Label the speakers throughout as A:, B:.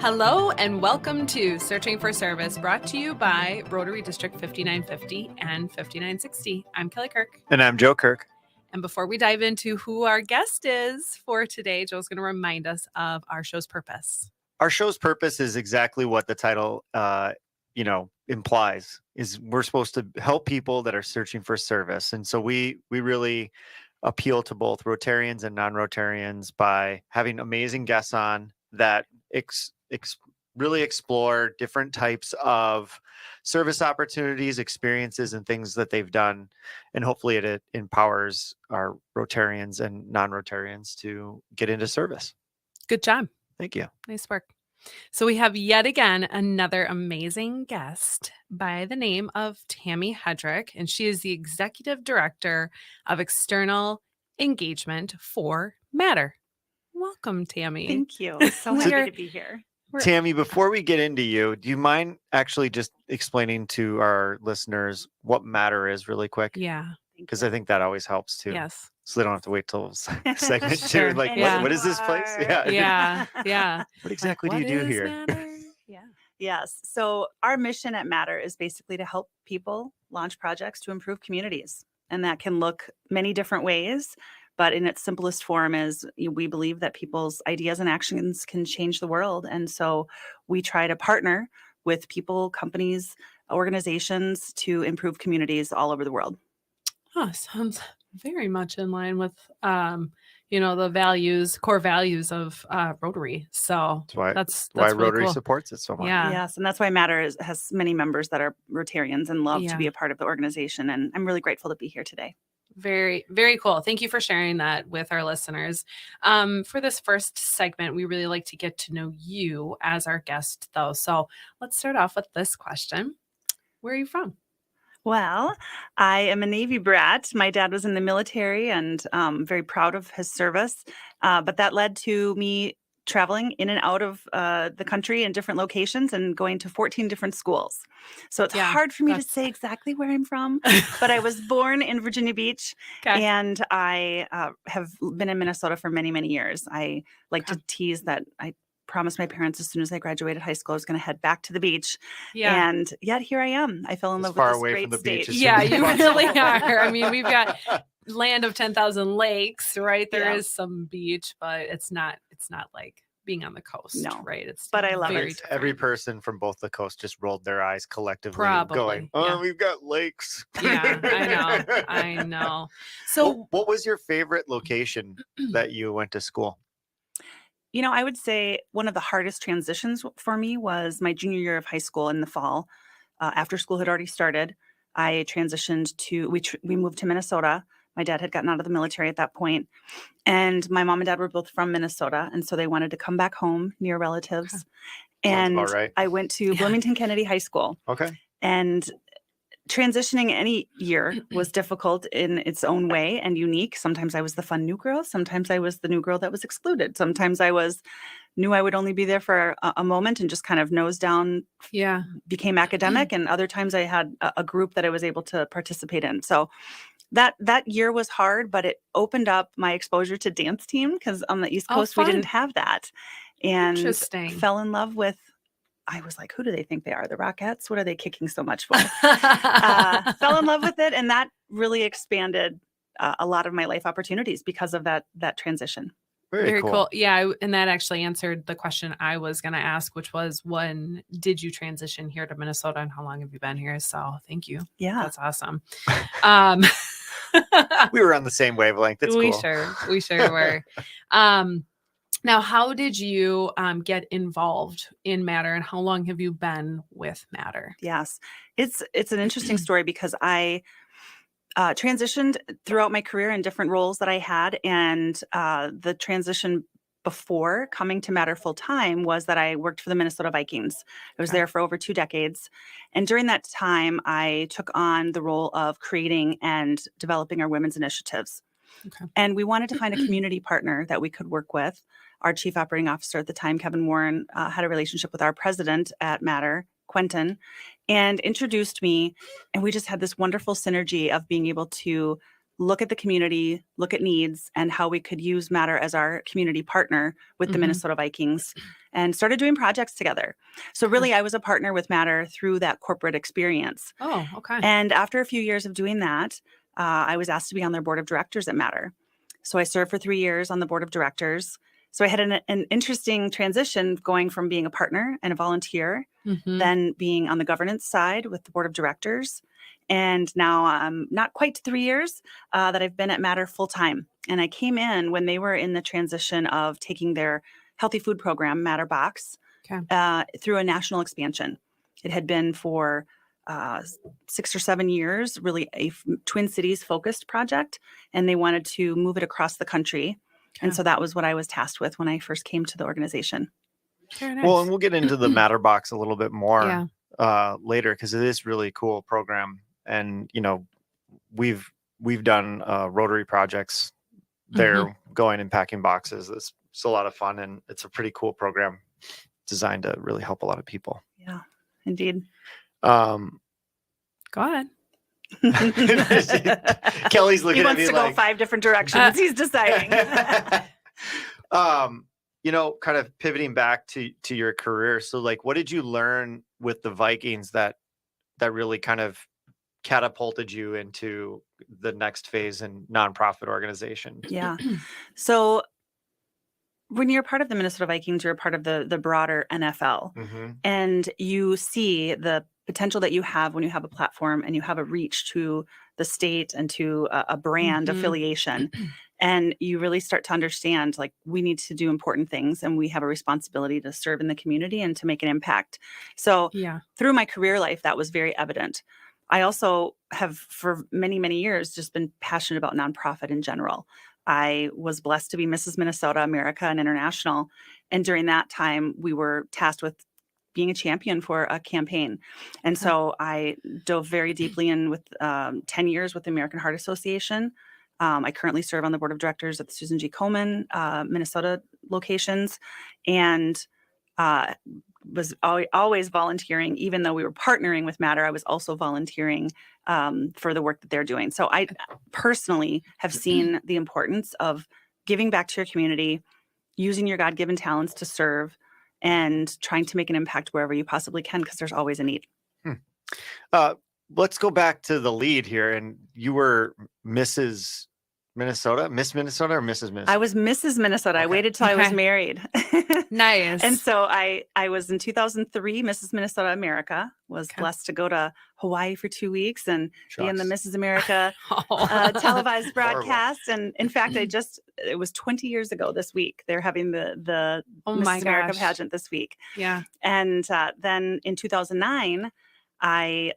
A: Hello and welcome to Searching for Service, brought to you by Rotary District 5950 and 5960. I'm Kelly Kirk.
B: And I'm Joe Kirk.
A: And before we dive into who our guest is for today, Joe's going to remind us of our show's purpose.
B: Our show's purpose is exactly what the title, implies, is we're supposed to help people that are searching for service. And so we really appeal to both Rotarians and non-Rotarians by having amazing guests on that really explore different types of service opportunities, experiences, and things that they've done. And hopefully it empowers our Rotarians and non-Rotarians to get into service.
A: Good job.
B: Thank you.
A: Nice work. So we have yet again another amazing guest by the name of Tammy Hedrick, and she is the Executive Director of External Engagement for Matter. Welcome, Tammy.
C: Thank you. So happy to be here.
B: Tammy, before we get into you, do you mind actually just explaining to our listeners what Matter is really quick?
A: Yeah.
B: Because I think that always helps too.
A: Yes.
B: So they don't have to wait till segment
A: Sure.
B: two. Like,
A: Yeah.
B: what is this place?
A: Yeah.
B: What exactly
A: What
B: do you do
A: is
B: here?
A: Matter? Yeah.
C: Yes. So our mission at Matter is basically to help people launch projects to improve communities. And that can look many different ways. But in its simplest form is we believe that people's ideas and actions can change the world. And so we try to partner with people, companies, organizations to improve communities all over the world.
A: Oh, sounds very much in line with, the core values of Rotary. So that's
B: why
A: really
B: Rotary
A: cool.
B: supports it so much.
A: Yeah.
C: Yes. And that's why Matter has many members that are Rotarians and love to be a part of the organization. And I'm really grateful to be here today.
A: Very, very cool. Thank you for sharing that with our listeners. For this first segment, we really like to get to know you as our guest, though. So let's start off with this question. Where are you from?
C: Well, I am a Navy brat. My dad was in the military and very proud of his service. But that led to me traveling in and out of the country in different locations and going to 14 different schools. So it's hard for me to say exactly where I'm from, but I was born in Virginia Beach and I have been in Minnesota for many, many years. I like to tease that I promised my parents as soon as I graduated high school, I was going to head back to the beach. Yeah. And yet here I am. I fell in love with this great state.
A: Yeah, you really are. I mean, we've got land of 10,000 lakes, right? There is some beach, but it's not like being on the coast.
C: No.
A: Right. It's
C: but I love it.
A: Different.
B: Every person from both the coasts just rolled their eyes collectively
A: Probably,
B: going, we've got lakes.
A: Yeah, I know. So
B: what was your favorite location that you went to school?
C: I would say one of the hardest transitions for me was my junior year of high school in the fall. After school had already started, I transitioned we moved to Minnesota. My dad had gotten out of the military at that point, and my mom and dad were both from Minnesota, and so they wanted to come back home near relatives. And I went to Bloomington Kennedy High School.
B: Okay.
C: And transitioning any year was difficult in its own way and unique. Sometimes I was the fun new girl. Sometimes I was the new girl that was excluded. Sometimes I knew I would only be there for a moment and just kind of nose down, became academic. And other times I had a group that I was able to participate in. So that year was hard, but it opened up my exposure to dance team because on the East Coast, we didn't have that. And fell in love with, I was like, who do they think they are? The Rockettes? What are they kicking so much for? Fell in love with it. And that really expanded a lot of my life opportunities because of that transition.
B: Very cool.
A: Yeah. And that actually answered the question I was going to ask, which was, when did you transition here to Minnesota and how long have you been here? So thank you.
C: Yeah.
A: That's awesome.
B: We were on the same wavelength. That's
A: we
B: cool.
A: We sure were. Now, how did you get involved in Matter, and how long have you been with Matter?
C: Yes, it's an interesting story because I transitioned throughout my career in different roles that I had, and the transition before coming to Matter full time was that I worked for the Minnesota Vikings. I was there for over 2 decades. And during that time, I took on the role of creating and developing our women's initiatives.
A: Okay.
C: And we wanted to find a community partner that we could work with. Our chief operating officer at the time, Kevin Warren, had a relationship with our president at Matter, Quentin, and introduced me. And we just had this wonderful synergy of being able to look at the community, look at needs, and how we could use Matter as our community partner with the
A: Mhm.
C: Minnesota Vikings, and started doing projects together. So really, I was a partner with Matter through that corporate experience.
A: Oh, okay.
C: And after a few years of doing that, I was asked to be on their board of directors at Matter. So I served for 3 years on the board of directors. So I had an interesting transition going from being a partner and a volunteer,
A: Mhm.
C: then being on the governance side with the board of directors. And now I'm not quite 3 years that I've been at Matter full time. And I came in when they were in the transition of taking their healthy food program, MATTERBox,
A: Okay.
C: through a national expansion. It had been for 6 or 7 years, really a Twin Cities focused project, and they wanted to move it across the country. And
A: Okay.
C: so that was what I was tasked with when I first came to the organization.
A: Very nice.
B: Well, and we'll get into the MATTERBox a little bit more
A: Yeah.
B: later, because it is really cool program. And we've done Rotary projects there, going and packing boxes. It's a lot of fun, and it's a pretty cool program designed to really help a lot of people.
C: Yeah, indeed.
B: Um,
A: Go ahead.
B: Kelly's looking
C: He
B: at
C: wants
B: me
C: to
B: like,
C: go 5 different directions. He's deciding.
B: kind of pivoting back to your career. So like, what did you learn with the Vikings that really kind of catapulted you into the next phase in nonprofit organization?
C: Yeah. So when you're part of the Minnesota Vikings, you're part of the broader NFL,
B: Mm-hmm.
C: and you see the potential that you have when you have a platform and you have a reach to the state and to a brand affiliation. And you really start to understand, like, we need to do important things and we have a responsibility to serve in the community and to make an impact. So
A: Yeah.
C: through my career life, that was very evident. I also have for many, many years just been passionate about nonprofit in general. I was blessed to be Mrs. Minnesota America and International. And during that time, we were tasked with being a champion for a campaign. And so I dove very deeply in with 10 years with the American Heart Association. I currently serve on the board of directors at the Susan G. Komen, Minnesota locations, and was always volunteering. Even though we were partnering with Matter, I was also volunteering for the work that they're doing. So I personally have seen the importance of giving back to your community, using your God-given talents to serve, and trying to make an impact wherever you possibly can, because there's always a need.
B: Let's go back to the lead here. And you were Mrs. Minnesota, Miss Minnesota, or Mrs. Minnesota?
C: I was Mrs. Minnesota. I waited till I was married.
A: Nice.
C: And so I was in 2003, Mrs. Minnesota America, was blessed to go to Hawaii for 2 weeks and be in the Mrs. America televised broadcast. And in fact, it was 20 years ago this week. They're having the Mrs. America pageant this week.
A: Yeah.
C: And then in 2009, I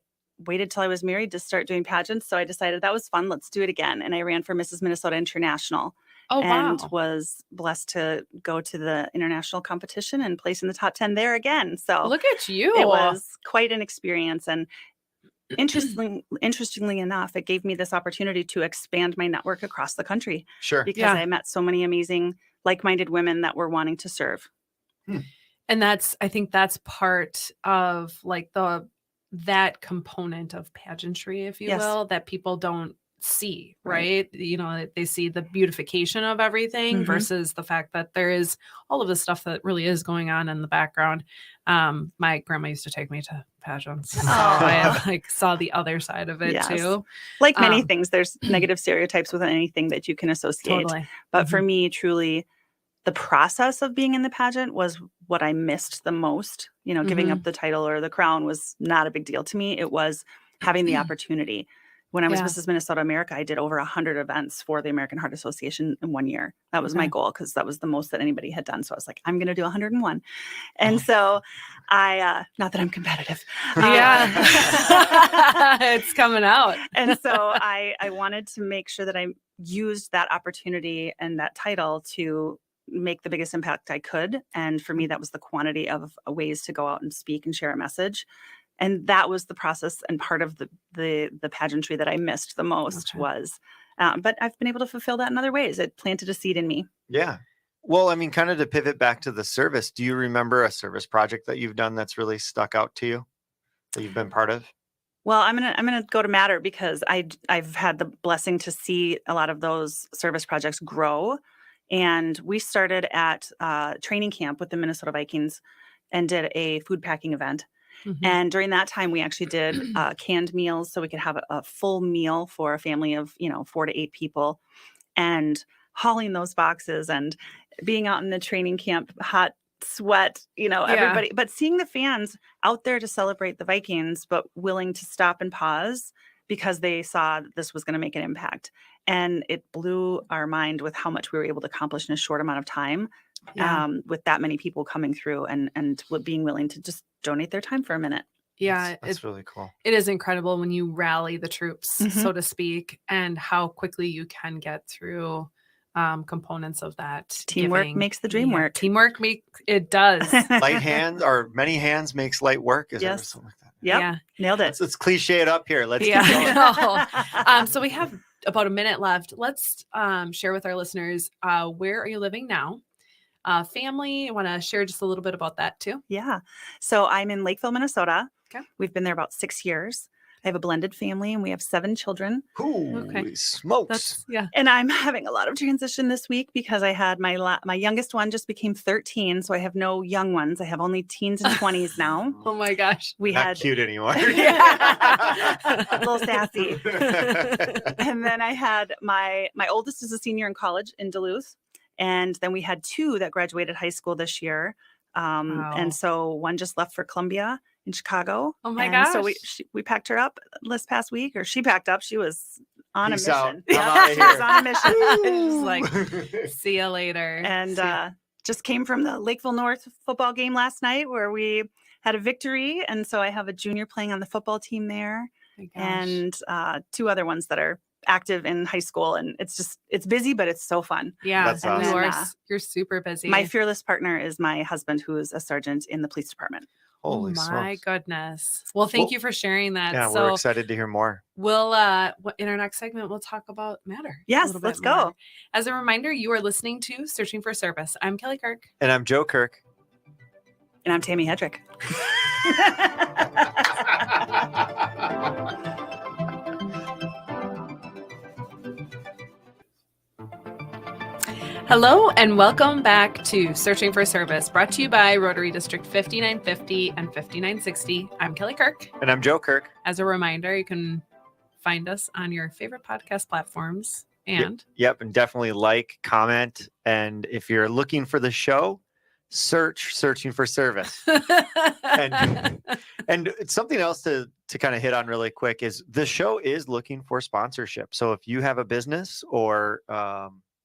C: waited till I was married to start doing pageants. So I decided that was fun. Let's do it again. And I ran for Mrs. Minnesota International.
A: Oh,
C: and
A: wow.
C: was blessed to go to the international competition and place in the top 10 there again. So
A: look at you.
C: It was quite an experience. And interestingly enough, it gave me this opportunity to expand my network across the country.
B: Sure.
C: Because I met so many amazing, like-minded women that were wanting to serve.
A: And I think that's part of like that component of pageantry, if you will, that people don't see, right? They see the beautification of everything versus the fact that there is all of the stuff that really is going on in the background. My grandma used to take me to pageants, so I saw the other side of it too.
C: Like many things, there's negative stereotypes with anything that you can associate.
A: Totally.
C: But for me, truly, the process of being in the pageant was what I missed the most. Giving up the title or the crown was not a big deal to me. It was having the opportunity. When I was Mrs. Minnesota America, I did over 100 events for the American Heart Association in 1 year. That was my goal, because that was the most that anybody had done. So I was like, I'm going to do 101. And so I, not that I'm competitive.
A: It's coming out.
C: And so I wanted to make sure that I used that opportunity and that title to make the biggest impact I could. And for me, that was the quantity of ways to go out and speak and share a message. And that was the process and part of the pageantry that I missed the most was, but I've been able to fulfill that in other ways. It planted a seed in me.
B: Yeah. Well, I mean, kind of to pivot back to the service, do you remember a service project that you've done that's really stuck out to you, that you've been part of?
C: Well, I'm gonna go to Matter because I've had the blessing to see a lot of those service projects grow, and we started at training camp with the Minnesota Vikings and did a food packing event.
A: Mhm.
C: And during that time, we actually did canned meals so we could have a full meal for a family of 4 to 8 people, and hauling those boxes and being out in the training camp, hot sweat, everybody, but seeing the fans out there to celebrate the Vikings, but willing to stop and pause because they saw that this was going to make an impact. And it blew our mind with how much we were able to accomplish in a short amount of time. With that many people coming through and being willing to just donate their time for a minute.
A: Yeah,
B: That's really cool.
A: It is incredible when you rally the troops,
C: Mhm.
A: so to speak, and how quickly you can get through components of that.
C: Teamwork
A: giving.
C: makes the dream work.
A: Teamwork it does.
B: Light hands or many hands makes light work. Is there
C: Yes.
B: something like that?
C: Yep.
A: Yeah.
C: Nailed it.
B: Let's cliche it up here. Let's keep
A: Yeah.
B: going.
A: So we have about a minute left. Let's share with our listeners, where are you living now? Family, I want to share just a little bit about that too.
C: Yeah. So I'm in Lakeville, Minnesota.
A: Okay.
C: We've been there about 6 years. I have a blended family and we have 7 children.
B: Holy smokes.
C: And I'm having a lot of transition this week because I had my youngest one just became 13. So I have no young ones. I have only teens and 20s now.
A: Oh my gosh.
C: We
B: Not
C: had
B: cute anymore.
C: a little sassy. And then I had my oldest is a senior in college in Duluth. And then we had 2 that graduated high school this year.
A: Wow.
C: And so one just left for Columbia in Chicago.
A: Oh my
C: gosh. So we packed her up this past week, or she packed up. She was on
B: Peace
C: a
B: out.
C: mission.
B: I'm outta
C: She was
B: here.
C: on a mission.
A: Just like, see you later.
C: And just came from the Lakeville North football game last night where we had a victory. And so I have a junior playing on the football team there,
A: Oh my gosh.
C: and 2 other ones that are active in high school. And it's busy, but it's so fun.
A: Yeah,
B: That's
A: and
B: awesome.
A: you're super busy.
C: My fearless partner is my husband, who is a sergeant in the police department.
B: Holy
A: oh my
B: smokes.
A: goodness. Well, thank you for sharing that.
B: Yeah, we're
A: So
B: excited to hear more.
A: we'll in our next segment we'll talk about Matter. a
C: Yes,
A: little bit
C: let's go.
A: more. As a reminder, you are listening to Searching for Service. I'm Kelly Kirk.
B: And I'm Joe Kirk.
C: And I'm Tammy Hedrick.
A: Hello and welcome back to Searching for Service, brought to you by Rotary District 5950 and 5960. I'm Kelly Kirk.
B: And I'm Joe Kirk.
A: As a reminder, you can find us on your favorite podcast platforms. And
B: Yep. And definitely like, comment. And if you're looking for the show, Searching for Service. And it's something else to kind of hit on really quick is the show is looking for sponsorship. So if you have a business or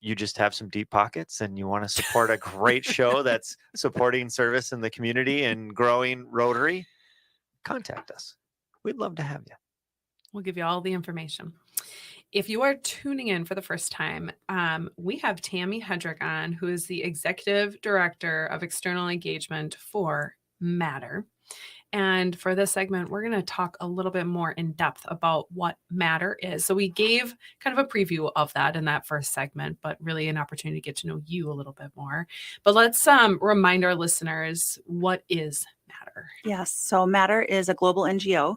B: you just have some deep pockets and you want to support a great show that's supporting service in the community and growing Rotary, contact us. We'd love to have you.
A: we'll give you all the information. If you are tuning in for the first time, we have Tammy Hedrick on, who is the Executive Director of External Engagement for Matter. And for this segment, we're going to talk a little bit more in depth about what Matter is. So we gave kind of a preview of that in that first segment, but really an opportunity to get to know you a little bit more. But let's remind our listeners, what is Matter?
C: Yes. So Matter is a global NGO,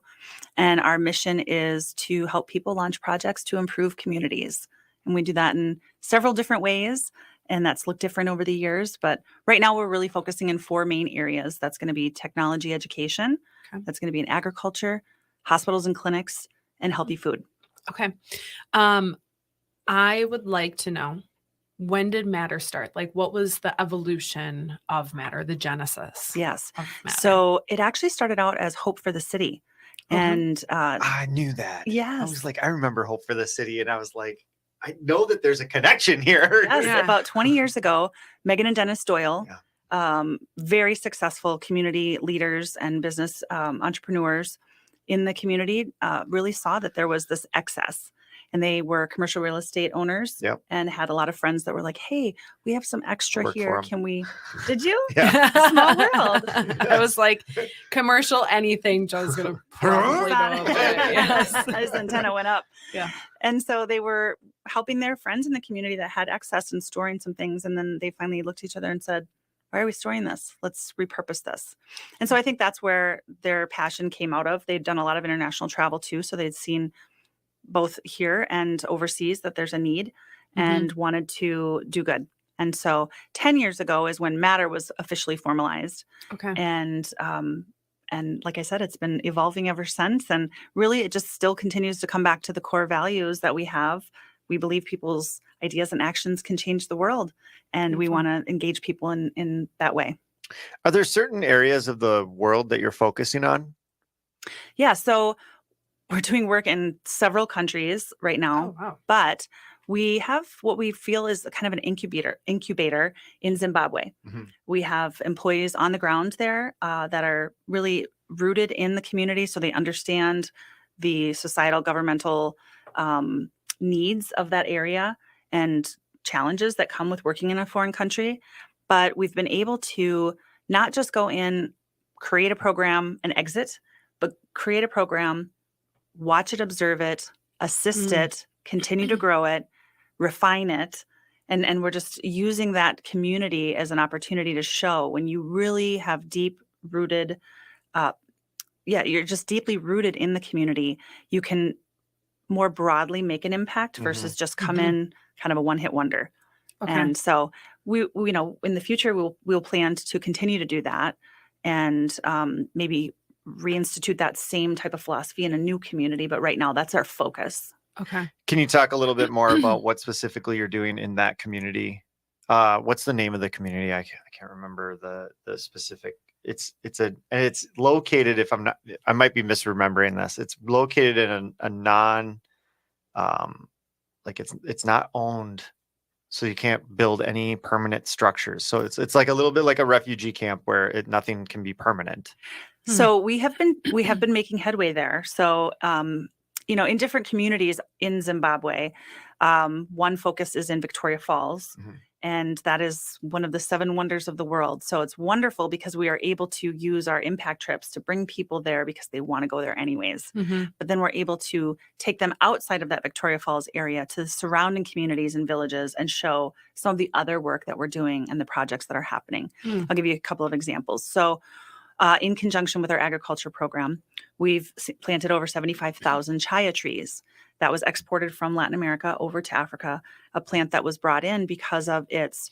C: and our mission is to help people launch projects to improve communities. And we do that in several different ways, and that's looked different over the years. But right now we're really focusing in 4 main areas. That's going to be technology education.
A: Okay.
C: That's going to be in agriculture, hospitals and clinics, and healthy food.
A: Okay. I would like to know, when did Matter start? Like, what was the evolution of Matter, the genesis
C: Yes.
A: of Matter?
C: So it actually started out as Hope for the City.
A: Mhm.
C: And
B: I knew that.
C: yes.
B: I was like, I remember Hope for the City. And I was like, I know that there's a connection here.
C: Yes,
A: Yeah.
C: about 20 years ago, Megan and Dennis Doyle, very successful community leaders and business entrepreneurs in the community, really saw that there was this excess. And they were commercial real estate owners
B: Yep.
C: and had a lot of friends that were like, hey, we have some extra
B: Work for
C: here.
B: 'em.
C: Can we? Did you?
B: Yeah.
C: Small world.
A: I was like, commercial anything, Joe's going to probably go up it. Yes.
C: His antenna went up.
A: Yeah.
C: And so they were helping their friends in the community that had excess and storing some things. And then they finally looked at each other and said, Why are we storing this? Let's repurpose this. And so I think that's where their passion came out of. They'd done a lot of international travel too. So they'd seen both here and overseas that there's a need and wanted to do good. And so 10 years ago is when Matter was officially formalized.
A: Okay.
C: And like I said, it's been evolving ever since. And really, it just still continues to come back to the core values that we have. We believe people's ideas and actions can change the world. And we want to engage people in that way.
B: Are there certain areas of the world that you're focusing on?
C: Yeah. So we're doing work in several countries right now.
A: Oh, wow.
C: But we have what we feel is kind of an incubator in Zimbabwe. We have employees on the ground there that are really rooted in the community, so they understand the societal governmental needs of that area and challenges that come with working in a foreign country. But we've been able to not just go in, create a program and exit, but create a program, watch it, observe it, assist it, continue to grow it, refine it. And we're just using that community as an opportunity to show when you really have deep rooted, you're just deeply rooted in the community, you can more broadly make an impact versus just come in kind of a one-hit wonder.
A: Okay.
C: And so we in the future, we'll plan to continue to do that and maybe reinstitute that same type of philosophy in a new community. But right now, that's our focus.
A: Okay.
B: Can you talk a little bit more about what specifically you're doing in that community? What's the name of the community? I can't remember the specific. It's located, if I might be misremembering this. It's located in a non, like it's not owned, so you can't build any permanent structures. So it's like a little bit like a refugee camp where nothing can be permanent.
C: So we have been making headway there. So in different communities in Zimbabwe, one focus is in Victoria Falls, and that is one of the 7 wonders of the world. So it's wonderful because we are able to use our impact trips to bring people there because they want to go there anyways. But then we're able to take them outside of that Victoria Falls area to the surrounding communities and villages and show some of the other work that we're doing and the projects that are happening. I'll give you a couple of examples. So in conjunction with our agriculture program, we've planted over 75,000 chaya trees. That was exported from Latin America over to Africa, a plant that was brought in because of its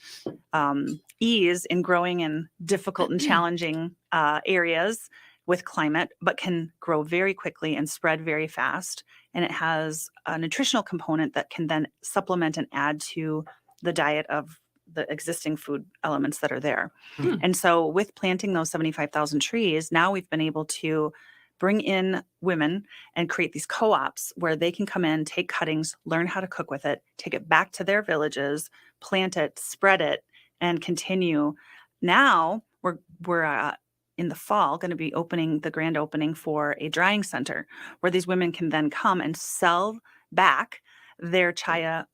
C: ease in growing in difficult and challenging areas with climate, but can grow very quickly and spread very fast. And it has a nutritional component that can then supplement and add to the diet of the existing food elements that are there. And so with planting those 75,000 trees, now we've been able to bring in women and create these co-ops where they can come in, take cuttings, learn how to cook with it, take it back to their villages, plant it, spread it, and continue. Now we're in the fall going to be opening the grand opening for a drying center where these women can then come and sell back their chaya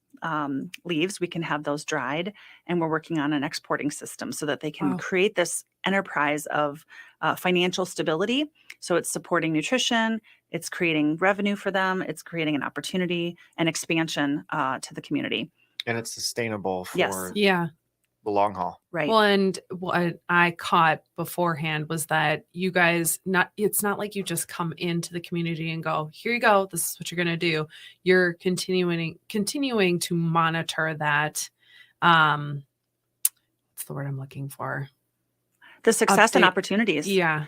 C: leaves. We can have those dried, and we're working on an exporting system so that they can create this enterprise of financial stability. So it's supporting nutrition, it's creating revenue for them, it's creating an opportunity and expansion to the community.
B: And it's sustainable for the long haul.
C: Right.
A: Well, and what I caught beforehand was that you guys it's not like you just come into the community and go, here you go, this is what you're going to do. You're continuing to monitor that. What's the word I'm looking for?
C: The success and opportunities.
A: Yeah.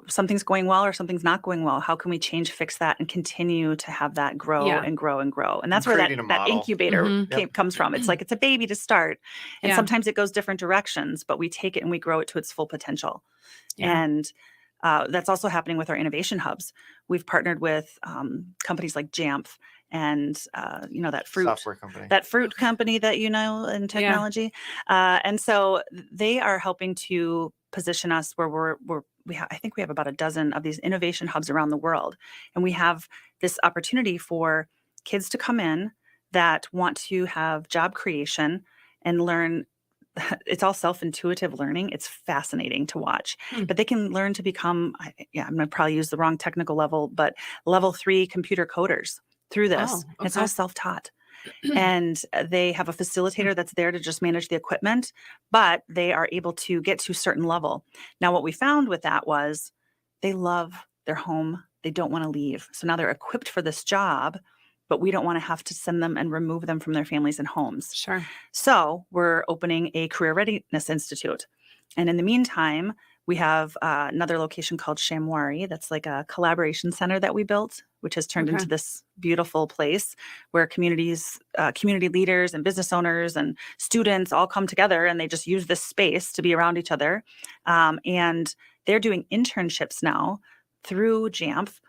C: Something's going well or something's not going well. How can we change, fix that, and continue to have that grow and grow and grow? And that's where that incubator comes from. It's like it's a baby to start. And sometimes it goes different directions, but we take it and we grow it to its full potential. And that's also happening with our innovation hubs. We've partnered with companies like Jamf and that fruit company that in technology. And so they are helping to position us where I think we have about a dozen of these innovation hubs around the world. And we have this opportunity for kids to come in that want to have job creation and learn. It's all self-intuitive learning. It's fascinating to watch, but they can learn to become, I'm going to probably use the wrong technical level, but level 3 computer coders through this. It's all self-taught. and they have a facilitator that's there to just manage the equipment, but they are able to get to a certain level. Now, what we found with that was they love their home. They don't want to leave. So now they're equipped for this job, but we don't want to have to send them and remove them from their families and homes.
A: Sure.
C: So we're opening a Career Readiness Institute. And in the meantime, we have another location called Shamwari. That's like a collaboration center that we built, which has turned into this beautiful place where community leaders and business owners and students all come together, and they just use this space to be around each other. And they're doing internships now through JAMF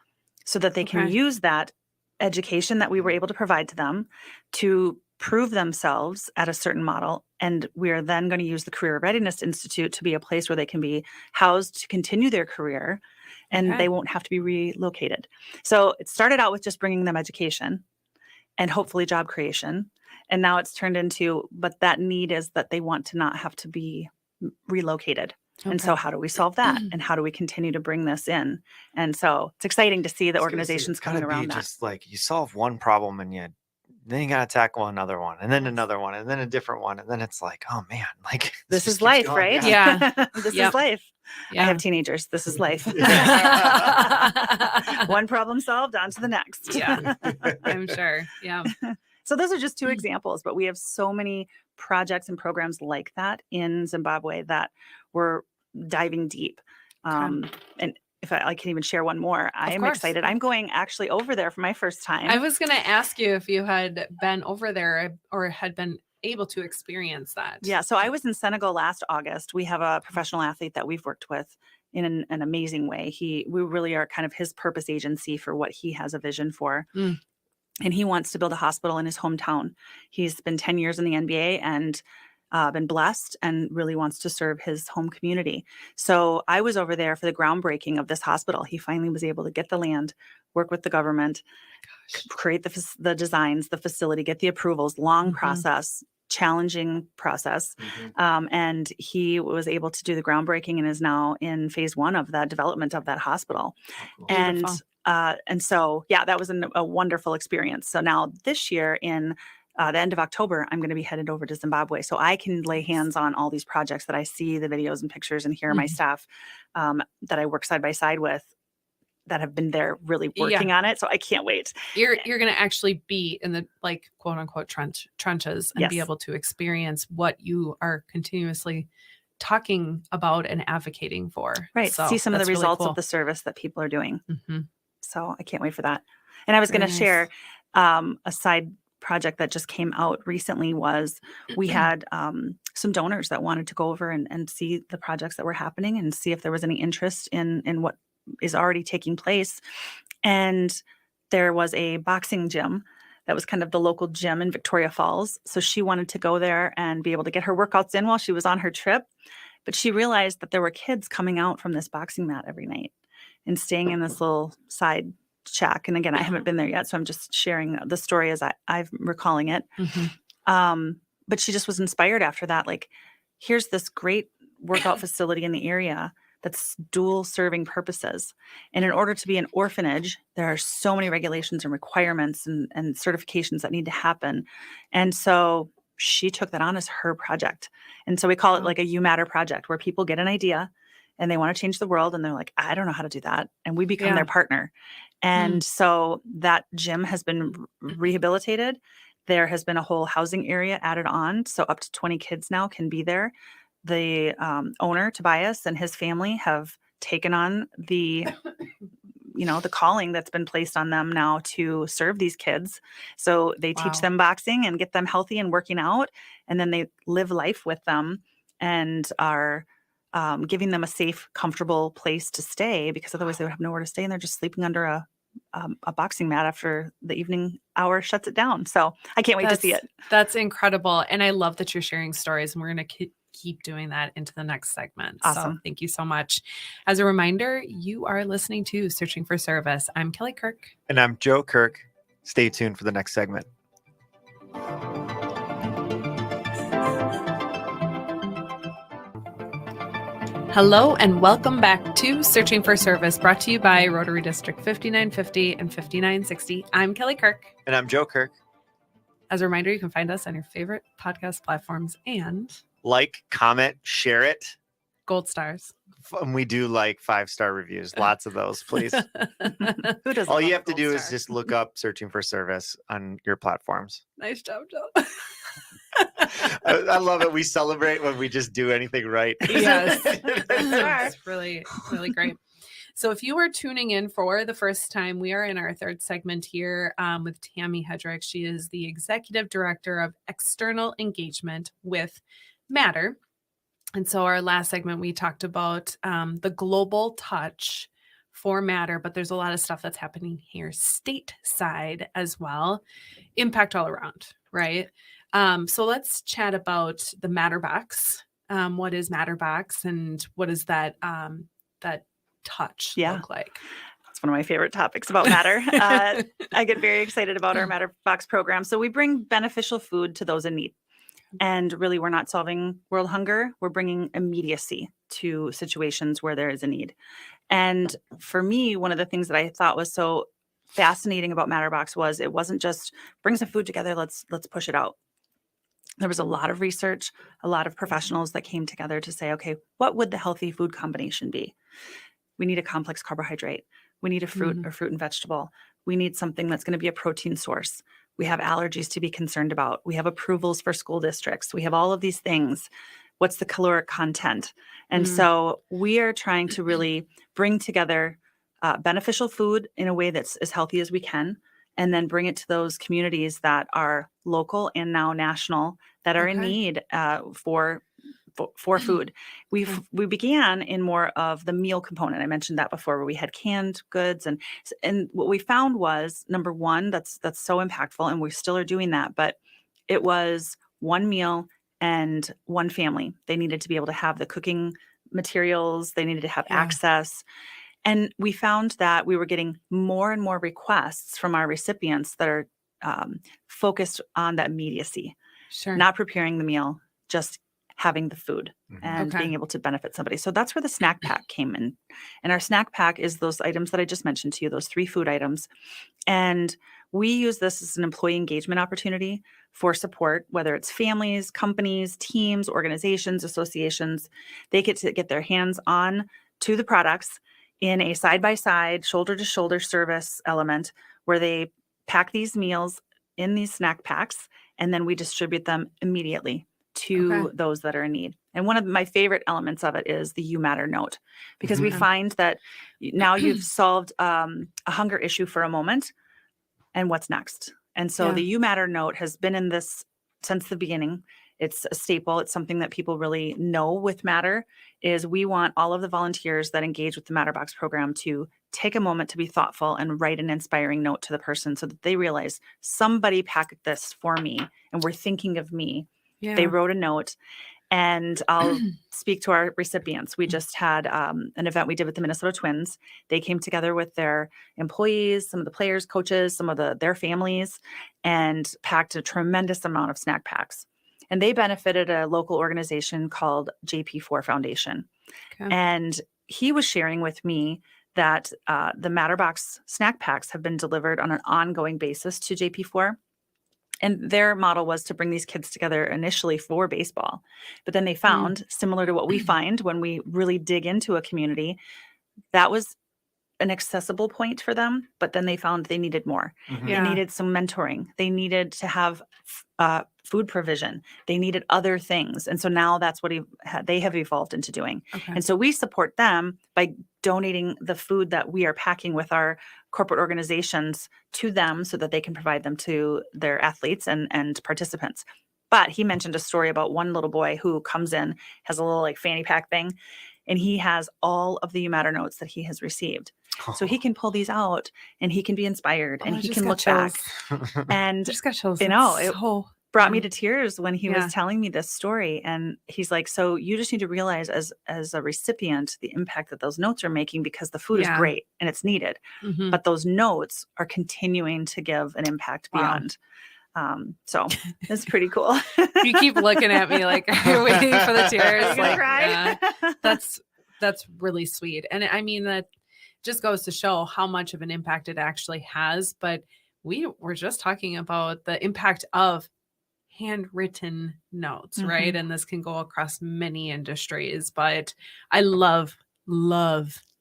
C: so that they can use that education that we were able to provide to them to prove themselves at a certain model. And we are then going to use the Career Readiness Institute to be a place where they can be housed to continue their career, and they won't have to be relocated. So it started out with just bringing them education and hopefully job creation. And now it's turned into, but that need is that they want to not have to be relocated. And so how do we solve that? And how do we continue to bring this in? And so it's exciting to see the organizations coming around that.
B: Just like you solve one problem and then you got to tackle another one, and then another one, and then a different one. And then it's like, oh man, like
C: this is life, right?
A: Yeah.
C: This is life.
A: Yeah.
C: I have teenagers. This is life. One problem solved, on to the next.
A: Yeah, I'm sure. Yeah.
C: So those are just two examples, but we have so many projects and programs like that in Zimbabwe that we're diving deep. And if I can even share one more, I am excited. I'm going actually over there for my first time.
A: I was going to ask you if you had been over there or had been able to experience that.
C: Yeah. So I was in Senegal last August. We have a professional athlete that we've worked with in an amazing way. We really are kind of his purpose agency for what he has a vision for. And he wants to build a hospital in his hometown. He's been 10 years in the NBA and been blessed and really wants to serve his home community. So I was over there for the groundbreaking of this hospital. He finally was able to get the land, work with the government, create the designs, the facility, get the approvals, long process, challenging process. And he was able to do the groundbreaking and is now in phase 1 of that development of that hospital. And so, yeah, that was a wonderful experience. So now this year in the end of October, I'm going to be headed over to Zimbabwe so I can lay hands on all these projects that I see the videos and pictures and hear my staff that I work side by side with that have been there really working on it. So I can't wait.
A: You're going to actually be in the like quote unquote trenches and be able to experience what you are continuously talking about and advocating for.
C: Right.
A: So
C: see some of the
A: really
C: results
A: cool.
C: of the service that people are doing. So I can't wait for that. And I was going to share a side project that just came out recently was we had some donors that wanted to go over and see the projects that were happening and see if there was any interest in what is already taking place. And there was a boxing gym that was kind of the local gym in Victoria Falls. So she wanted to go there and be able to get her workouts in while she was on her trip. But she realized that there were kids coming out from this boxing mat every night and staying in this little side shack. And again, I haven't been there yet, so I'm just sharing the story as I'm recalling it. But she just was inspired after that. Like, here's this great workout facility in the area that's dual serving purposes. And in order to be an orphanage, there are so many regulations and requirements and certifications that need to happen. And so she took that on as her project. And so we call it like a You Matter project, where people get an idea and they want to change the world. And they're like, I don't know how to do that. And we become their partner. And so that gym has been rehabilitated. There has been a whole housing area added on. So up to 20 kids now can be there. The owner, Tobias, and his family have taken on the calling that's been placed on them now to serve these kids. So they teach them boxing and get them healthy and working out. And then they live life with them and are giving them a safe, comfortable place to stay, because otherwise they would have nowhere to stay. And they're just sleeping under a boxing mat after the evening hour shuts it down. So I can't wait to see it.
A: That's incredible. And I love that you're sharing stories, and we're going to keep doing that into the next segment.
C: Awesome.
A: So thank you so much. As a reminder, you are listening to Searching for Service. I'm Kelly Kirk.
B: And I'm Joe Kirk. Stay tuned for the next segment.
A: Hello and welcome back to Searching for Service, brought to you by Rotary District 5950 and 5960. I'm Kelly Kirk.
B: And I'm Joe Kirk.
A: As a reminder, you can find us on your favorite podcast platforms and
B: Like, comment, share it.
A: gold stars.
B: And we do like 5-star reviews. Lots of those, please.
C: Who doesn't?
B: All you
C: love
B: have
C: a
B: to
C: gold
B: do is
C: star?
B: just look up searching for service on your platforms.
A: Nice job, Joe.
B: I love it. We celebrate when we just do anything right.
A: Yes. It's really, really great. So if you are tuning in for the first time, we are in our third segment here with Tammy Hedrick. She is the Executive Director of External Engagement with Matter. And so our last segment, we talked about the global touch for Matter, but there's a lot of stuff that's happening here stateside as well. Impact all around, right? So let's chat about the MATTERBox. What is MATTERBox and what does that touch look like?
C: It's one of my favorite topics about Matter. I get very excited about our MATTERBox program. So we bring beneficial food to those in need. And really, we're not solving world hunger. We're bringing immediacy to situations where there is a need. And for me, one of the things that I thought was so fascinating about MATTERBox was it wasn't just bring some food together, let's push it out. There was a lot of research, a lot of professionals that came together to say, okay, what would the healthy food combination be? We need a complex carbohydrate. We need a fruit or fruit and vegetable. We need something that's going to be a protein source. We have allergies to be concerned about. We have approvals for school districts. We have all of these things. What's the caloric content? And so we are trying to really bring together beneficial food in a way that's as healthy as we can, and then bring it to those communities that are local and now national that are in need for food. We began in more of the meal component. I mentioned that before, where we had canned goods, and what we found was, number one, that's so impactful, and we still are doing that, but it was one meal and one family. They needed to be able to have the cooking materials. They needed to have access. And we found that we were getting more and more requests from our recipients that are focused on that immediacy, not preparing the meal, just having the food and being able to benefit somebody. So that's where the snack pack came in. And our snack pack is those items that I just mentioned to you, those 3 food items. And we use this as an employee engagement opportunity for support, whether it's families, companies, teams, organizations, associations. They get to get their hands on to the products in a side-by-side, shoulder-to-shoulder service element where they pack these meals in these snack packs, and then we distribute them immediately to those that are in need. And one of my favorite elements of it is the You Matter note, because we find that now you've solved a hunger issue for a moment, and what's next? And so the You Matter note has been in this since the beginning. It's a staple. It's something that people really know with Matter is we want all of the volunteers that engage with the MATTERBox program to take a moment to be thoughtful and write an inspiring note to the person so that they realize somebody packed this for me and we're thinking of me. Yeah. They wrote a note. And I'll speak to our recipients. We just had an event we did with the Minnesota Twins. They came together with their employees, some of the players, coaches, some of their families, and packed a tremendous amount of snack packs. And they benefited a local organization called JP4 Foundation. And he was sharing with me that the MATTERBox snack packs have been delivered on an ongoing basis to JP4. And their model was to bring these kids together initially for baseball. But then they found, similar to what we find when we really dig into a community, that was an accessible point for them. But then they found they needed more. They needed some mentoring. They needed to have food provision. They needed other things. And so now that's what they have evolved into doing. And so we support them by donating the food that we are packing with our corporate organizations to them so that they can provide them to their athletes and participants. But he mentioned a story about one little boy who comes in, has a little like fanny pack thing, and he has all of the You Matter notes that he has received. So he can pull these out and he can be inspired and he can look back. And
A: just got chills.
C: You know, it brought me to tears when he was telling me this story. And he's like, so you just need to realize as a recipient, the impact that those notes are making, because the food is great and it's needed. But those notes are continuing to give an impact beyond. So it's pretty cool.
A: You keep looking at me like you're waiting for the tears.
C: Are you gonna cry?
A: That's really sweet. And I mean, that just goes to show how much of an impact it actually has. But we were just talking about the impact of handwritten notes, right? And this can go across many industries, but I love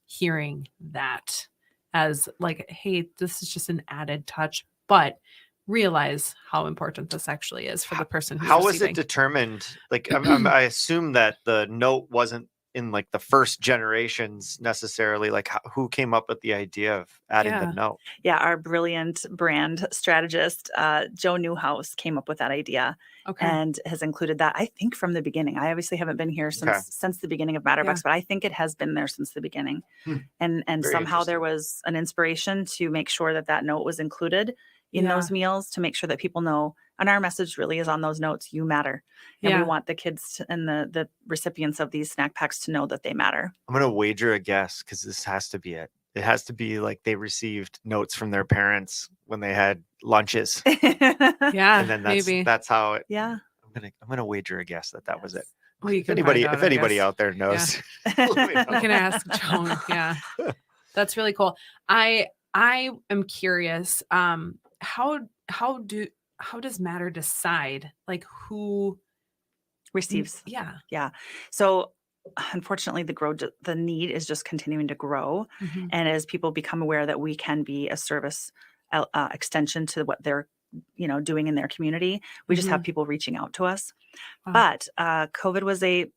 A: hearing that as like, hey, this is just an added touch, but realize how important this actually is for the person who's
B: How was
A: receiving.
B: it determined? Like, I assume that the note wasn't in like the first generations necessarily. Like, who came up with the idea of adding the note?
C: Yeah, our brilliant brand strategist, Joe Newhouse, came up with that idea and has included that, I think, from the beginning. I obviously haven't been here since the beginning of MATTERBox, but I think it has been there since the beginning. And
B: Very
C: somehow there
B: interesting.
C: was an inspiration to make sure that that note was included in those meals, to make sure that people know. And our message really is on those notes: you matter. And we want the kids and the recipients of these snack packs to know that they matter.
B: I'm going to wager a guess, because this has to be it. It has to be like they received notes from their parents when they had lunches.
A: Yeah,
B: And then
A: maybe.
B: that's how it.
C: Yeah.
B: I'm gonna wager a guess that was it.
A: Well, you
B: If
A: can
B: anybody,
A: find out,
B: if
A: I
B: anybody
A: guess.
B: out there knows, let me
A: You
B: know.
A: can ask Joan. Yeah. That's really cool. I am curious. How does Matter decide like who
C: Receives.
A: Yeah.
C: Yeah. So unfortunately, the need is just continuing to grow. And as people become aware that we can be a service extension to what they're doing in their community, we just have people reaching out to us.
A: Wow.
C: But COVID was a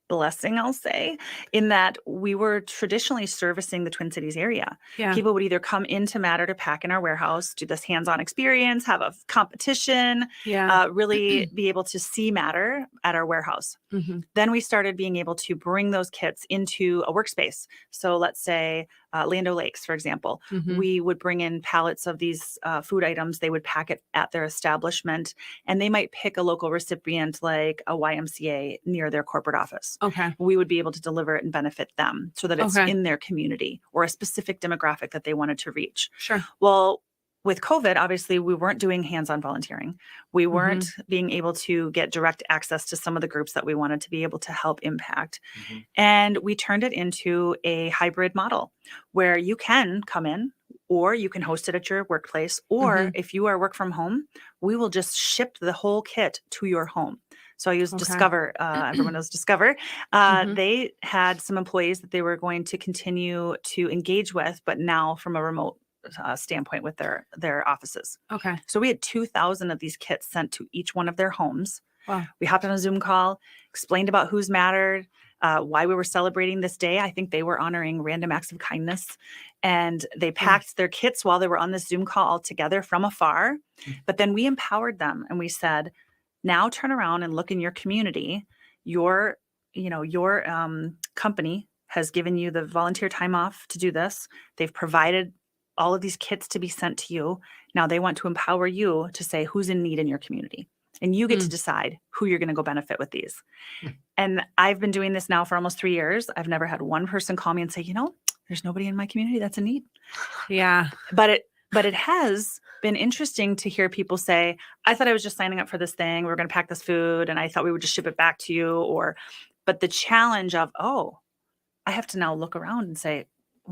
C: blessing, I'll say, in that we were traditionally servicing the Twin Cities area.
A: Yeah.
C: People would either come into Matter to pack in our warehouse, do this hands-on experience, have a competition, really be able to see Matter at our warehouse. Then we started being able to bring those kits into a workspace. So let's say Land O'Lakes, for example, we would bring in pallets of these food items. They would pack it at their establishment, and they might pick a local recipient like a YMCA near their corporate office.
A: Okay.
C: We would be able to deliver it and benefit them so that it's in their community or a specific demographic that they wanted to reach.
A: Sure.
C: Well, with COVID, obviously, we weren't doing hands-on volunteering. We weren't being able to get direct access to some of the groups that we wanted to be able to help impact. And we turned it into a hybrid model where you can come in, or you can host it at your workplace, or if you are work from home, we will just ship the whole kit to your home. So I use Discover. Everyone knows Discover. They had some employees that they were going to continue to engage with, but now from a remote standpoint with their offices.
A: Okay.
C: So we had 2,000 of these kits sent to each one of their homes.
A: Wow.
C: We hopped on a Zoom call, explained about who's mattered, why we were celebrating this day. I think they were honoring random acts of kindness, and they packed their kits while they were on this Zoom call all together from afar. But then we empowered them and we said, now turn around and look in your community. Your company has given you the volunteer time off to do this. They've provided all of these kits to be sent to you. Now they want to empower you to say who's in need in your community. And you get to decide who you're going to go benefit with these. And I've been doing this now for almost 3 years. I've never had one person call me and say, there's nobody in my community that's in need.
A: Yeah.
C: But it has been interesting to hear people say, I thought I was just signing up for this thing. We were going to pack this food and I thought we would just ship it back to you. But the challenge of, I have to now look around and say,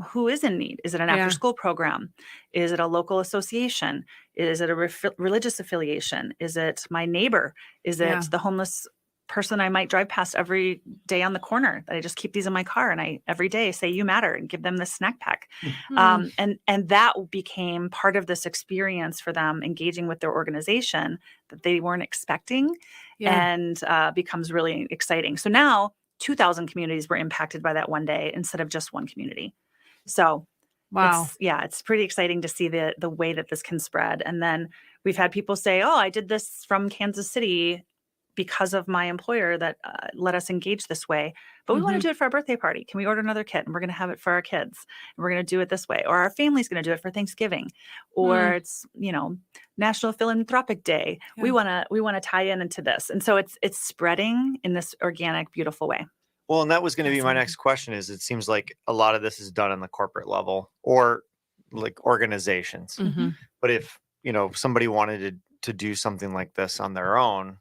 C: who is in need? Is it an after school program? Is it a local association? Is it a religious affiliation? Is it my neighbor? Is it the homeless person I might drive past every day on the corner that I just keep these in my car and I every day say you matter and give them this snack pack? And that became part of this experience for them, engaging with their organization that they weren't expecting, and becomes really exciting. So now 2,000 communities were impacted by that one day instead of just one community. So
A: wow.
C: It's pretty exciting to see the way that this can spread. And then we've had people say, I did this from Kansas City because of my employer that let us engage this way, but we want to do it for our birthday party. Can we order another kit? And we're going to have it for our kids. And we're going to do it this way. Or our family's going to do it for Thanksgiving. Or it's, National Philanthropic Day.
A: Yeah.
C: We want to tie into this. And so it's spreading in this organic, beautiful way.
B: Well, and that was going to be my next question is, it seems like a lot of this is done on the corporate level or like organizations. But if, somebody wanted to do something like this on their own,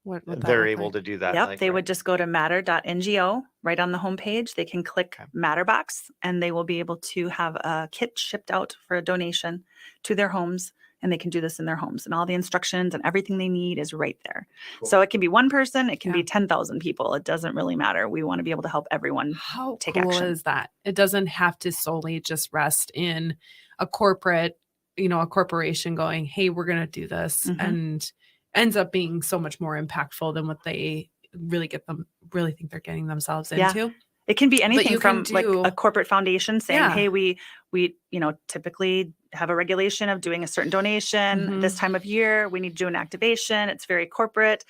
A: What that
B: they're
A: look
B: able
A: like?
B: to do that.
C: Yep,
B: like,
C: they
B: right?
C: would just go to matter.ngo right on the homepage. They can click
B: Okay.
C: MatterBox and they will be able to have a kit shipped out for a donation to their homes. And they can do this in their homes. And all the instructions and everything they need is right there.
B: Cool.
C: So it can be one person, it can
A: Yeah.
C: be 10,000 people. It doesn't really matter. We want to be able to help everyone.
A: How
C: take
A: cool
C: action.
A: is that? It doesn't have to solely just rest in a corporate, a corporation going, hey, we're going to do this,
C: Mhm.
A: and ends up being so much more impactful than what they really think they're getting themselves
C: Yeah.
A: into.
C: It can be anything
A: you can
C: from like a
A: do-
C: corporate foundation saying,
A: Yeah.
C: hey, we typically have a regulation of doing a certain donation
A: Mhm.
C: this time of year. We need to do an activation. It's very corporate.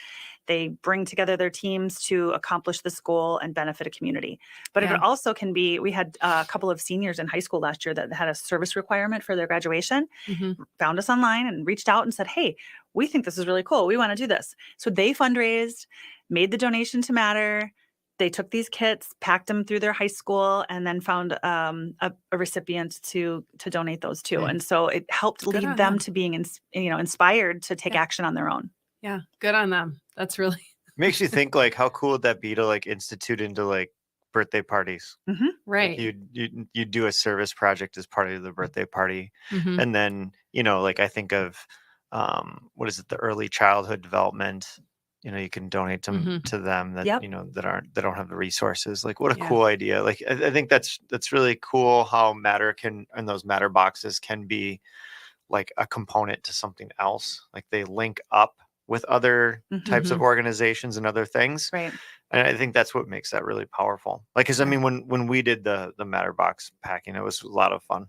C: They bring together their teams to accomplish this goal and benefit a community. But
A: Yeah.
C: it also can be, we had a couple of seniors in high school last year that had a service requirement for their graduation,
A: Mhm.
C: found us online and reached out and said, hey, we think this is really cool. We want to do this. So they fundraised, made the donation to Matter. They took these kits, packed them through their high school, and then found a recipient to donate those to.
B: Mm.
C: And so it helped
A: Good
C: lead
A: on
C: them
A: them.
C: to being inspired to take
A: Yeah.
C: action on their own.
A: Yeah. Good on them. That's really
B: Makes you think like how cool would that be to like institute into like birthday parties?
A: right.
B: Like you do a service project as part of the birthday party,
A: Mhm.
B: and then like I think of what is it, the early childhood development. You can donate
A: Mhm.
B: to them that
C: Yep.
B: that don't have the resources. Like what a
A: Yeah.
B: cool idea! Like I think that's really cool how Matter can, and those Matter boxes can be like a component to something else. Like they link up with other types of
A: Mhm.
B: organizations and other things.
C: Right.
B: And I think that's what makes that really powerful. Like, because I
A: Yeah.
B: mean, when we did the MatterBox packing, it was a lot of fun.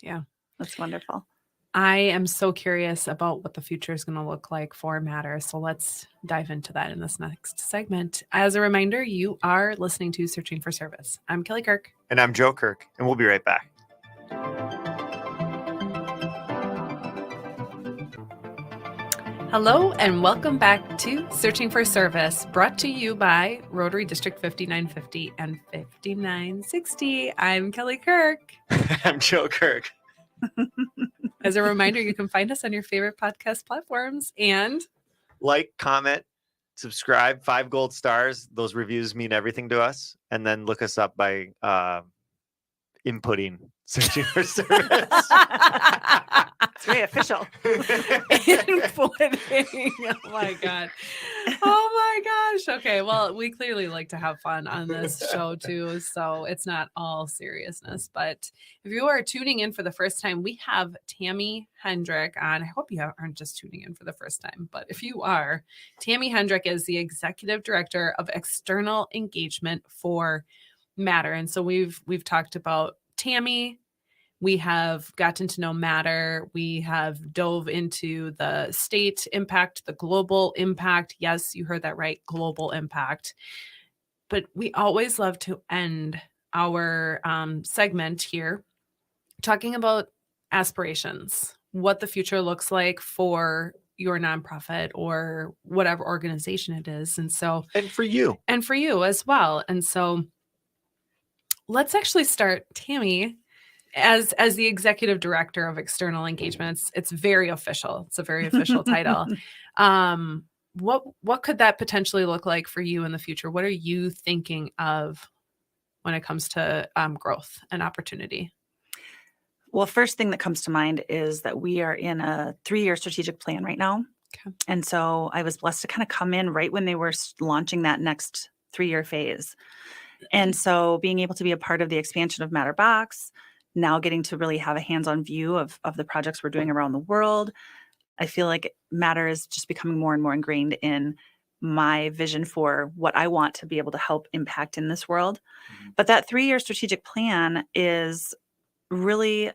A: Yeah.
C: That's wonderful.
A: I am so curious about what the future is going to look like for Matter. So let's dive into that in this next segment. As a reminder, you are listening to Searching for Service. I'm Kelly Kirk.
B: And I'm Joe Kirk, and we'll be right back.
A: Hello, and welcome back to Searching for Service, brought to you by Rotary District 5950 and 5960. I'm Kelly Kirk.
B: I'm Joe Kirk.
A: As a reminder, you can find us on your favorite podcast platforms and
B: Like, comment, subscribe, 5 gold stars. Those reviews mean everything to us. And then look us up by inputting Searching for Service.
C: It's very official.
A: inputting. Oh my God. Oh my gosh. Okay. Well, we clearly like to have fun on this show too. So it's not all seriousness. But if you are tuning in for the first time, we have Tammy Hedrick on. I hope you aren't just tuning in for the first time, but if you are, Tammy Hedrick is the Executive Director of External Engagement for Matter. And so we've talked about Tammy. We have gotten to know Matter. We have dove into the state impact, the global impact. Yes, you heard that right, global impact. But we always love to end our segment here talking about aspirations, what the future looks like for your nonprofit or whatever organization it is. And
B: for you.
A: And for you as well. And so let's actually start, Tammy, as the Executive Director of External Engagements. It's very official. It's a very official title. What could that potentially look like for you in the future? What are you thinking of when it comes to growth and opportunity?
C: Well, first thing that comes to mind is that we are in a 3-year strategic plan right now.
A: Okay.
C: And so I was blessed to kind of come in right when they were launching that next 3-year phase. And so being able to be a part of the expansion of MatterBox, now getting to really have a hands-on view of the projects we're doing around the world, I feel like Matter is just becoming more and more ingrained in my vision for what I want to be able to help impact in this world.
B: Mhm.
C: But that 3-year strategic plan is really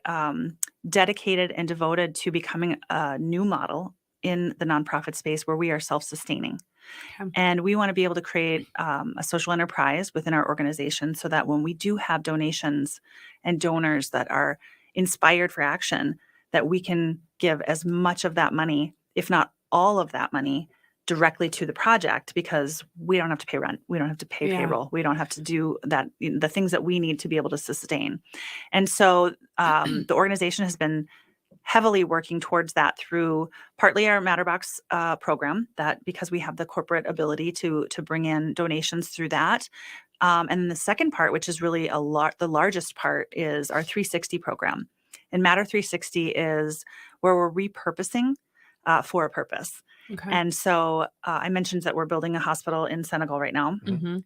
C: dedicated and devoted to becoming a new model in the nonprofit space where we are self-sustaining.
A: Okay.
C: And we want to be able to create a social enterprise within our organization so that when we do have donations and donors that are inspired for action, that we can give as much of that money, if not all of that money, directly to the project, because we don't have to pay rent. We don't have to pay payroll. We don't have to do that, the things that we need to be able to sustain. And so the organization has been heavily working towards that through partly our MATTERBox program, that because we have the corporate ability to bring in donations through that. And the second part, which is really the largest part, is our 360 program. And Matter 360 is where we're repurposing for a purpose.
A: Okay.
C: And so I mentioned that we're building a hospital in Senegal right now.
A: Mm-hmm.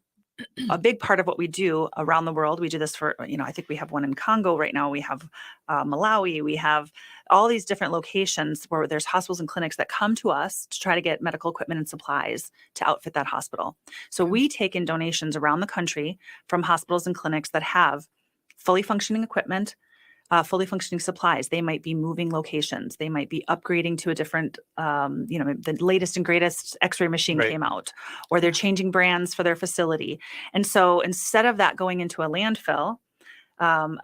C: A big part of what we do around the world, we do this for, I think we have one in Congo right now. We have Malawi. We have all these different locations where there's hospitals and clinics that come to us to try to get medical equipment and supplies to outfit that hospital. So we take in donations around the country from hospitals and clinics that have fully functioning equipment, fully functioning supplies. They might be moving locations. They might be upgrading to a different, the latest and greatest X-ray machine
B: Right.
C: came out, or they're changing brands for their facility. And so instead of that going into a landfill,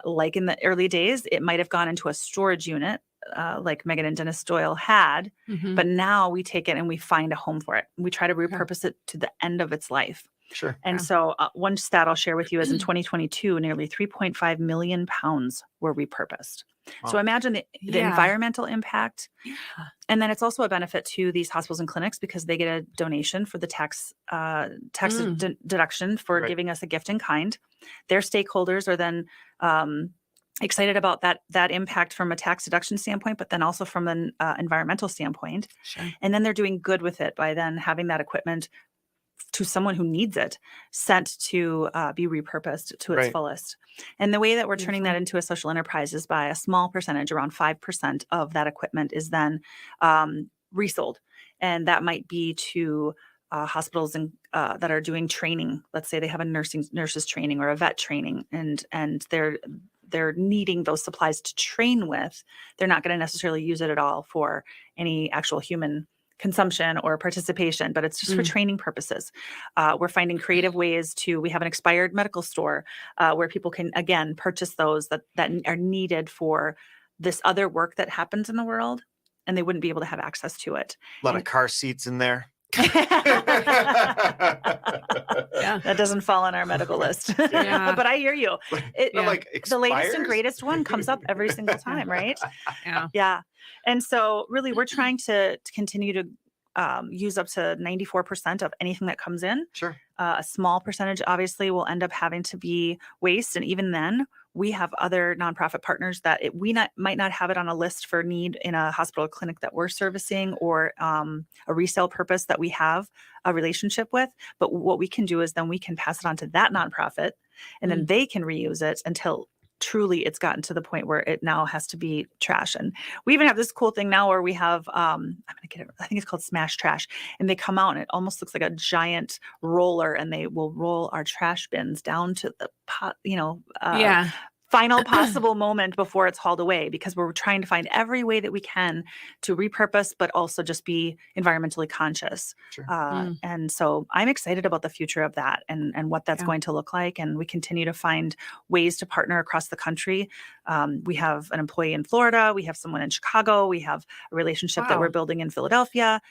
C: like in the early days, it might have gone into a storage unit, like Megan and Dennis Doyle had.
A: Mm-hmm.
C: But now we take it and we find a home for it. We try to repurpose it to the end of its life.
B: Sure.
C: And
A: Yeah.
C: so one stat I'll share with you is in 2022, nearly 3.5 million pounds were repurposed. So
B: Wow.
C: imagine the
A: Yeah.
C: environmental impact.
A: Yeah.
C: And then it's also a benefit to these hospitals and clinics because they get a donation for the tax deduction for
B: Right.
C: giving us a gift in kind. Their stakeholders are then excited about that impact from a tax deduction standpoint, but then also from an environmental standpoint.
A: Sure.
C: And then they're doing good with it by then having that equipment to someone who needs it sent to be repurposed to its
B: Right.
C: fullest. And the way that we're turning that
A: Beautiful.
C: into a social enterprise is by a small percentage, around 5% of that equipment is then resold. And that might be to hospitals and that are doing training. Let's say they have a nurses training or a vet training, and they're needing those supplies to train with. They're not going to necessarily use it at all for any actual human consumption or participation, but it's just for training purposes. We're finding creative ways we have an expired medical store where people can, again, purchase those that are needed for this other work that happens in the world, and they wouldn't be able to have access to it.
B: A lot of car seats in there.
A: Yeah.
C: That doesn't fall on our medical list.
A: Yeah.
C: But I hear you. It,
A: Yeah.
B: Like
C: the latest and
B: expires?
C: greatest one comes up every single time, right?
A: Yeah.
C: Yeah. And so really we're trying to continue to use up to 94% of anything that comes in.
B: Sure.
C: A small percentage obviously will end up having to be waste. And even then we have other nonprofit partners that might not have it on a list for need in a hospital or clinic that we're servicing, or a resale purpose that we have a relationship with. But what we can do is then we can pass it on to that nonprofit, and then they can reuse it until truly it's gotten to the point where it now has to be trash. And we even have this cool thing now where we have, I'm going to get it, I think it's called Smash Trash. And they come out and it almost looks like a giant roller, and they will roll our trash bins down to the pot,
A: Yeah.
C: final possible moment before it's hauled away, because we're trying to find every way that we can to repurpose, but also just be environmentally conscious.
B: Sure.
C: And so I'm excited about the future of that and what that's
A: Yeah.
C: going to look like. And we continue to find ways to partner across the country. We have an employee in Florida. We have someone in Chicago. We have a relationship that
A: Wow.
C: we're building in Philadelphia.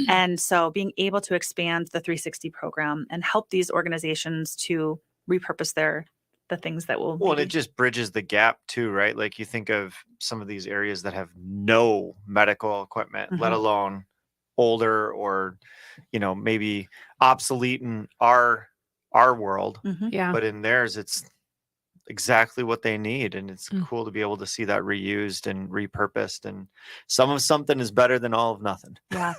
C: And so being able to expand the 360 program and help these organizations to repurpose the things that will.
B: Well, and it
C: maybe-
B: just bridges the gap too, right? Like you think of some of these areas that have no medical equipment, let
C: Mhm.
B: alone older or, maybe obsolete in our world,
C: Mhm.
A: Yeah.
B: but in theirs, it's exactly what they need. And it's
A: Mm.
B: cool to be able to see that reused and repurposed. And some of something is better than all of nothing.
C: Yeah.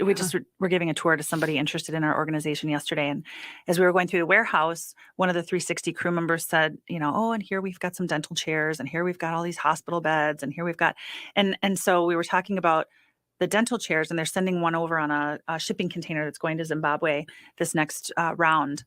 C: We just were giving a tour to somebody interested in our organization yesterday. And as we were going through the warehouse, one of the 360 crew members said, oh, and here we've got some dental chairs, and here we've got all these hospital beds, and here we've got, and so we were talking about the dental chairs, and they're sending one over on a shipping container that's going to Zimbabwe this next round.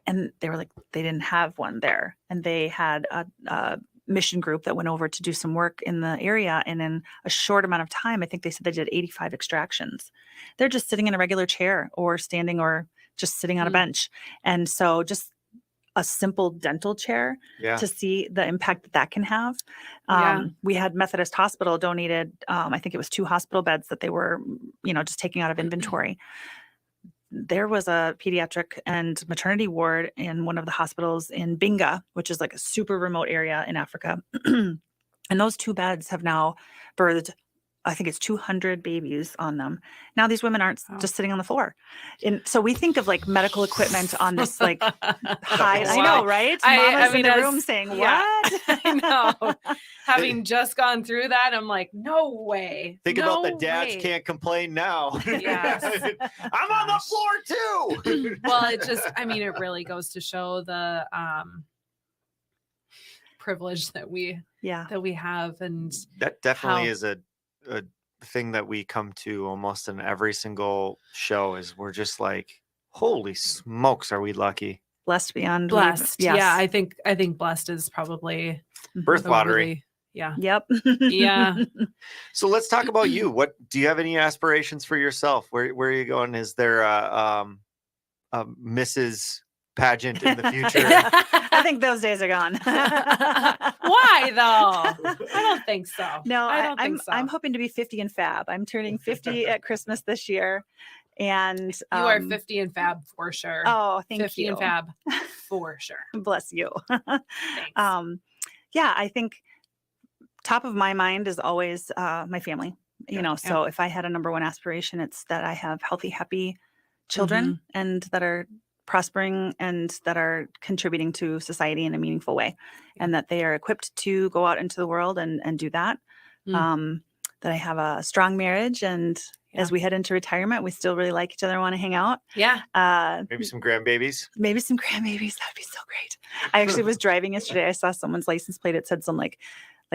C: And they were like, they didn't have one there. And they had a mission group that went over to do some work in the area. And in a short amount of time, I think they said they did 85 extractions. They're just sitting in a regular chair or standing or just sitting on a bench. And so just a simple dental chair
B: Yeah.
C: to see the impact that can have.
A: Yeah.
C: We had Methodist Hospital donated, I think it was 2 hospital beds that they were, just taking out of inventory. There was a pediatric and maternity ward in one of the hospitals in Binga, which is like a super remote area in Africa. And those 2 beds have now birthed, I think it's 200 babies on them. Now these women aren't
A: Wow.
C: just sitting on the floor. And so we think of like medical equipment on this like high. I
A: Wow.
C: know, right?
A: I
C: Mama's
A: mean,
C: in the
A: as-
C: room saying,
A: yeah.
C: what?
A: I know. Having just gone through that, I'm like, no way.
B: Think about the
A: No
B: dads
A: way.
B: can't complain now.
A: Yes.
B: I'm on the floor too.
A: Well, it just, I mean, it really goes to show the privilege that we
C: Yeah.
A: have, and
B: That definitely
A: How-
B: is a thing that we come to almost in every single show is we're just like, holy smokes, are we lucky?
C: Blessed beyond.
A: blessed.
C: Yes.
A: Yeah, I think blessed is probably
B: Birth
A: a
B: lottery.
A: really- yeah.
C: Yep.
A: Yeah.
B: So let's talk about you. What do you have any aspirations for yourself? Where are you going? Is there a Mrs. pageant in the future?
C: I think those days are gone.
A: Why though? I don't think so.
C: No,
A: I don't
C: I'm
A: think so.
C: I'm hoping to be 50 and fab. I'm turning 50 at Christmas this year. And
A: You are 50 and fab for sure.
C: Oh, thank
A: 50
C: you.
A: and fab for sure.
C: Bless you.
A: Thanks.
C: Yeah, I think top of my mind is always my family. You know, so if I had a number one aspiration, it's that I have healthy, happy children and that are prospering and that are contributing to society in a meaningful way, and that they are equipped to go out into the world and do that. That I have a strong marriage, and as we head into retirement, we still really like each other and want to hang out.
A: Yeah.
B: Maybe some grandbabies.
C: Maybe some grandbabies. That'd be so great. I actually was driving yesterday. I saw someone's license plate. It said some like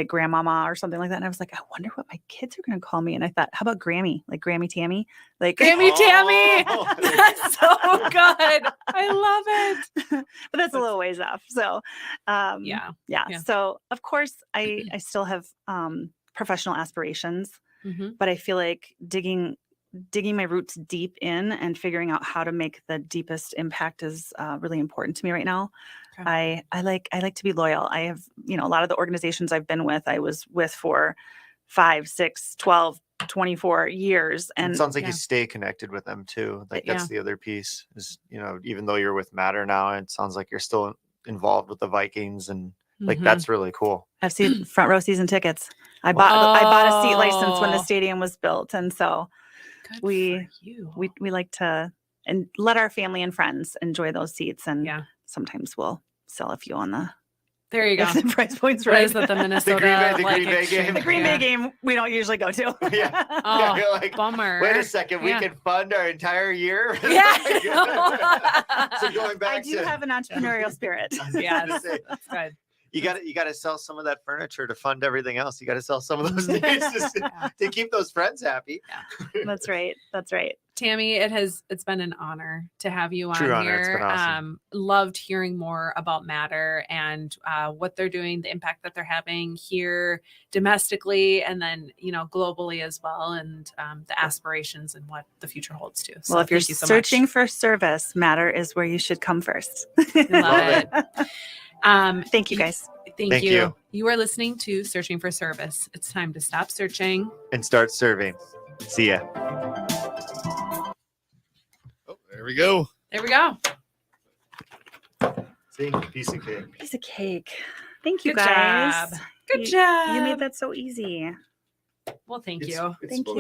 C: grandmama or something like that. And I was like, I wonder what my kids are going to call me. And I thought, how about Grammy? Like Grammy Tammy? Like
A: Grammy Tammy.
B: Oh.
A: That's so good. I love it.
C: But that's a little ways off. So
A: Yeah.
C: So of course I still have professional aspirations, but I feel like digging my roots deep in and figuring out how to make the deepest impact is really important to me right now. Okay. I like to be loyal. I have, a lot of the organizations I've been with, I was with for 5, 6, 12, 24 years. And
B: it sounds like you stay connected with them too. Like that's the other piece is, even though you're with Matter now, it sounds like you're still involved with the Vikings, and like that's really cool.
C: I've seen front row season tickets. I bought a seat license when the stadium was built. And so we like to and let our family and friends enjoy those seats. And sometimes we'll sell a few on the.
A: There you go.
C: The price point's
A: What
C: right.
A: is it, the Minnesota
B: the Green Bay game?
C: The Green Bay game we don't usually go to.
A: Oh,
B: you're like,
A: bummer.
B: Wait a second, we can fund our entire year.
A: Yeah.
B: So going back
C: I do have an entrepreneurial spirit.
A: Yes, that's good.
B: You got to sell some of that furniture to fund everything else. You got to sell some of those things to keep those friends happy.
C: Yeah. That's right.
A: Tammy, it's been an honor to have you on
B: True honor.
A: here.
B: It's been awesome.
A: Loved hearing more about Matter and what they're doing, the impact that they're having here domestically, and then globally as well, and the aspirations and what the future holds too. So
C: well, if you're
A: thank you so
C: searching
A: much.
C: for service, Matter is where you should come first.
A: Love it.
C: Thank you guys.
A: Thank you. You are listening to Searching for Service. It's time to stop searching
B: and start serving. See ya.
D: Oh, there we go.
A: There we go.
B: See, piece of cake.
C: Piece of cake. Thank you
A: Good
C: guys.
A: job. Good job.
C: You made that so easy.
A: Well, thank you.
C: Thank you.